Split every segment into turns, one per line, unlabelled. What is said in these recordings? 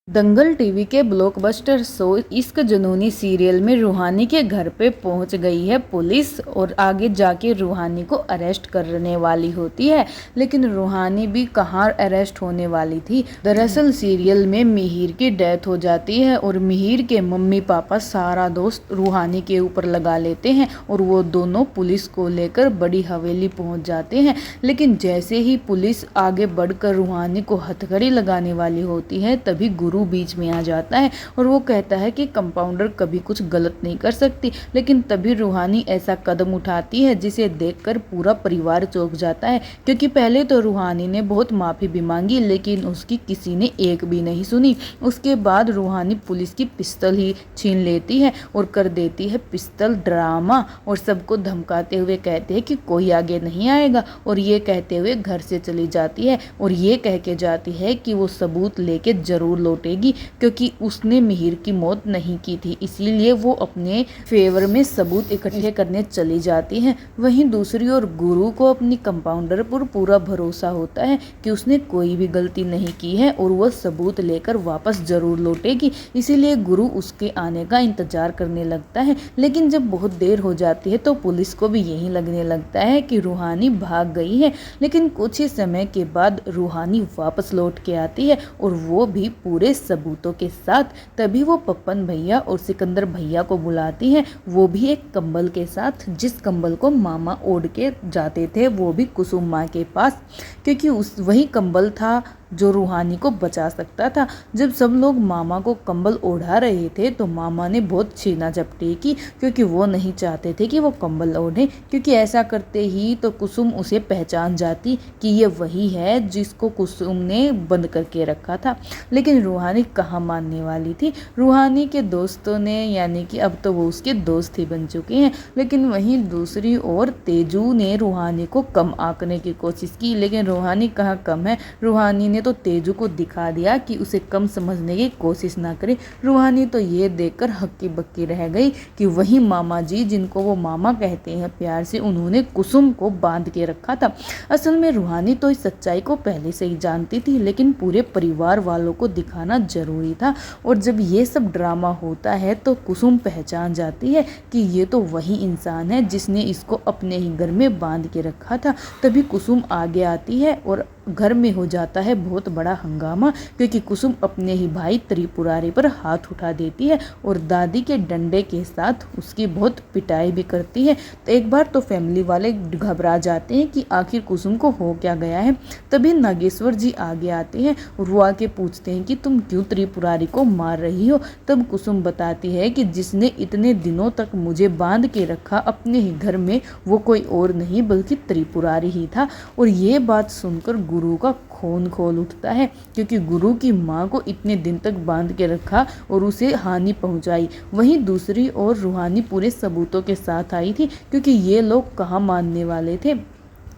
दंगल TV के blockbuster show इश्क जुनूनी serial में रूहानी के घर पे पहुंच गई है पुलिस और आगे जाके रूहानी को अरेस्ट करने वाली होती है। लेकिन रूहानी भी कहाँ अरेस्ट होने वाली थी। दरअसल सीरियल में मिहिर की डेथ हो जाती है और मिहिर के मम्मी पापा सारा दोस्त रूहानी के ऊपर लगा लेते हैं और वो दोनों पुलिस को लेकर बड़ी हवेली पहुँच जाते हैं। लेकिन जैसे ही पुलिस आगे बढ़कर रूहानी को हथकड़ी लगाने वाली होती है तभी गुरु बीच में आ जाता है और वो कहता है कि कंपाउंडर कभी कुछ गलत नहीं कर सकती। लेकिन तभी रूहानी ऐसा कदम उठाती है जिसे देखकर पूरा परिवार चौंक जाता है, क्योंकि पहले तो रूहानी ने बहुत माफ़ी भी मांगी लेकिन उसकी किसी ने एक भी नहीं सुनी। उसके बाद रूहानी पुलिस की पिस्तौल ही छीन लेती है और कर देती है पिस्तौल ड्रामा और सबको धमकाते हुए कहते हैं कि कोई आगे नहीं आएगा और ये कहते हुए घर से चली जाती है और ये कह के जाती है कि वो सबूत लेके जरूर लौटेगी, क्योंकि उसने मिहिर की मौत नहीं की थी, इसीलिए वो अपने फेवर में सबूत इकट्ठे करने चली जाती है। वहीं दूसरी ओर गुरु को अपनी कंपाउंडर पर पूरा भरोसा होता है कि उसने कोई भी गलती नहीं की है और वह सबूत लेकर वापस जरूर लौटेगी, इसीलिए गुरु उसके आने का इंतजार करने लगता है। लेकिन जब बहुत देर हो जाती है तो पुलिस को भी यही लगने लगता है कि रूहानी भाग गई है। लेकिन कुछ ही समय के बाद रूहानी वापस लौट के आती है और वो भी पूरे सबूतों के साथ। तभी वो पप्पन भैया और सिकंदर भैया को बुलाती है, वो भी एक कंबल के साथ, जिस कंबल को मामा ओढ़ के जाते थे, वो भी कुसुम माँ के पास, क्योंकि वही कंबल था जो रूहानी को बचा सकता था। जब सब लोग मामा को कंबल ओढ़ा रहे थे तो मामा ने बहुत छीना झपटी की, क्योंकि वो नहीं चाहते थे कि वो कंबल ओढ़े, क्योंकि ऐसा करते ही तो कुसुम उसे पहचान जाती कि ये वही है जिसको कुसुम ने बंद करके रखा था। लेकिन रूहानी कहाँ मानने वाली थी। रूहानी के दोस्तों ने, यानी कि अब तो वो उसके दोस्त ही बन चुके हैं। लेकिन वहीं दूसरी ओर तेजू ने रूहानी को कम आंकने की कोशिश की, लेकिन रूहानी कहाँ कम है। रूहानी ने तो तेजू को दिखा दिया कि उसे कम समझने की कोशिश ना करे। रूहानी तो ये देखकर हक्की बक्की रह गई कि वही मामा जी, जिनको वो मामा कहते हैं प्यार से, उन्होंने कुसुम को बांध के रखा था। असल में रूहानी तो इस सच्चाई को पहले से ही जानती थी, लेकिन पूरे परिवार वालों को दिखाना जरूरी था। और जब ये सब ड्रामा होता है तो कुसुम पहचान जाती है कि ये तो वही इंसान है जिसने इसको अपने ही घर में बांध के रखा था। तभी कुसुम आगे आती है और घर में हो जाता है बहुत बड़ा हंगामा, क्योंकि कुसुम अपने ही भाई त्रिपुरारी पर हाथ उठा देती है और दादी के डंडे के साथ उसकी बहुत पिटाई भी करती है। तो एक बार तो फैमिली वाले घबरा जाते हैं कि आखिर कुसुम को हो क्या गया है। तभी नागेश्वर जी आगे आते हैं और वो आके पूछते हैं कि तुम क्यों त्रिपुरारी को मार रही हो। तब कुसुम बताती है कि जिसने इतने दिनों तक मुझे बांध के रखा अपने ही घर में, वो कोई और नहीं बल्कि त्रिपुरारी ही था। और ये बात सुनकर गुरु का खून खोल उठता है, क्योंकि गुरु की माँ को इतने दिन तक बांध के रखा और उसे हानि पहुंचाई। वहीं दूसरी ओर रूहानी पूरे सबूतों के साथ आई थी, क्योंकि ये लोग कहाँ मानने वाले थे।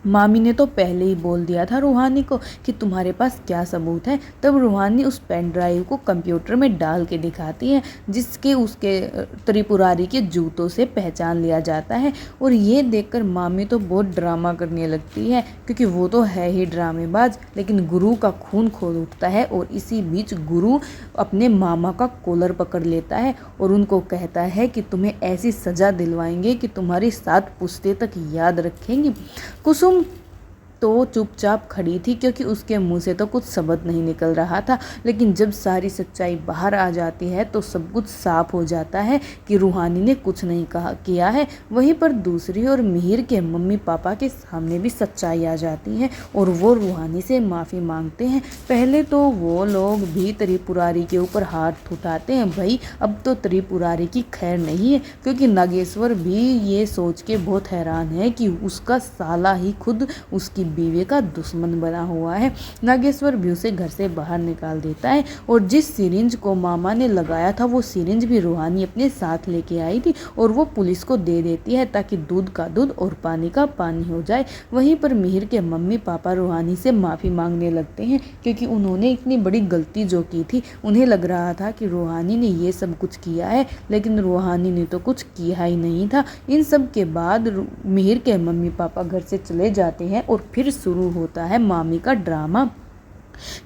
मामी ने तो पहले ही बोल दिया था रूहानी को कि तुम्हारे पास क्या सबूत है। तब रूहानी उस पेन ड्राइव को कंप्यूटर में डाल के दिखाती है, जिसके उसके त्रिपुरारी के जूतों से पहचान लिया जाता है। और ये देखकर मामी तो बहुत ड्रामा करने लगती है, क्योंकि वो तो है ही ड्रामेबाज। लेकिन गुरु का खून खोल उठता है और इसी बीच गुरु अपने मामा का कॉलर पकड़ लेता है और उनको कहता है कि तुम्हें ऐसी सज़ा दिलवाएंगे कि तुम्हारी 7 पुश्ते तक याद रखेंगी। कुसुम तो चुपचाप खड़ी थी, क्योंकि उसके मुंह से तो कुछ शब्द नहीं निकल रहा था। लेकिन जब सारी सच्चाई बाहर आ जाती है तो सब कुछ साफ हो जाता है कि रूहानी ने कुछ नहीं किया है। वहीं पर दूसरी ओर मिहिर के मम्मी पापा के सामने भी सच्चाई आ जाती है और वो रूहानी से माफ़ी मांगते हैं। पहले तो वो लोग भी त्रिपुरारी के ऊपर हाथ उठाते हैं, भाई अब तो त्रिपुरारी की खैर नहीं है, क्योंकि नागेश्वर भी ये सोच के बहुत हैरान है कि उसका साला ही खुद उसकी बीवी का दुश्मन बना हुआ है। नागेश्वर भी उसे घर से बाहर निकाल देता है और जिस सिरिंज को मामा ने लगाया था वो सिरिंज भी रूहानी अपने साथ लेके आई थी और वो पुलिस को दे देती है ताकि दूध का दूध और पानी का पानी हो जाए। वहीं पर मिहिर के मम्मी पापा रूहानी से माफ़ी मांगने लगते हैं, क्योंकि उन्होंने इतनी बड़ी गलती जो की थी, उन्हें लग रहा था कि रूहानी ने ये सब कुछ किया है, लेकिन रूहानी ने तो कुछ किया ही नहीं था। इन सब के बाद मिहिर के मम्मी पापा घर से चले जाते हैं और फिर शुरू होता है मामी का ड्रामा।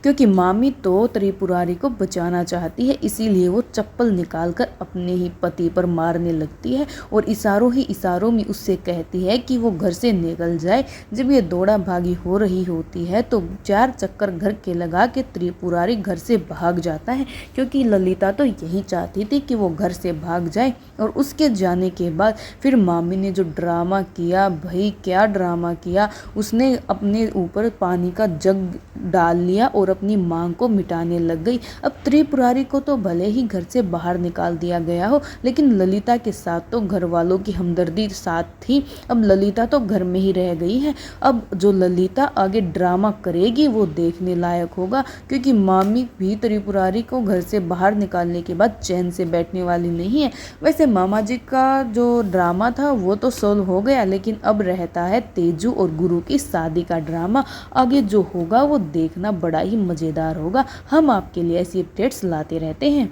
क्योंकि मामी तो त्रिपुरारी को बचाना चाहती है, इसीलिए वो चप्पल निकालकर अपने ही पति पर मारने लगती है और इशारों ही इशारों में उससे कहती है कि वो घर से निकल जाए। जब ये दौड़ा भागी हो रही होती है तो 4 चक्कर घर के लगा के त्रिपुरारी घर से भाग जाता है, क्योंकि ललिता तो यही चाहती थी कि वो घर से भाग जाए। और उसके जाने के बाद फिर मामी ने जो ड्रामा किया, भाई क्या ड्रामा किया, उसने अपने ऊपर पानी का जग डाल लिया और अपनी मांग को मिटाने लग गई। अब त्रिपुरारी को तो भले ही घर से बाहर निकाल दिया गया हो, लेकिन ललिता के साथ तो घर वालों की हमदर्दी साथ थी। अब ललिता तो घर में ही रह गई है। अब जो ललिता आगे ड्रामा करेगी वो देखने लायक होगा, क्योंकि मामी भी त्रिपुरारी को घर से बाहर निकालने के बाद चैन से बैठने वाली नहीं है। वैसे मामा जी का जो ड्रामा था वो तो सोल्व हो गया, लेकिन अब रहता है तेजू और गुरु की शादी का ड्रामा। आगे जो होगा वो देखना बड़ा ही मज़ेदार होगा। हम आपके लिए ऐसी अपडेट्स लाते रहते हैं।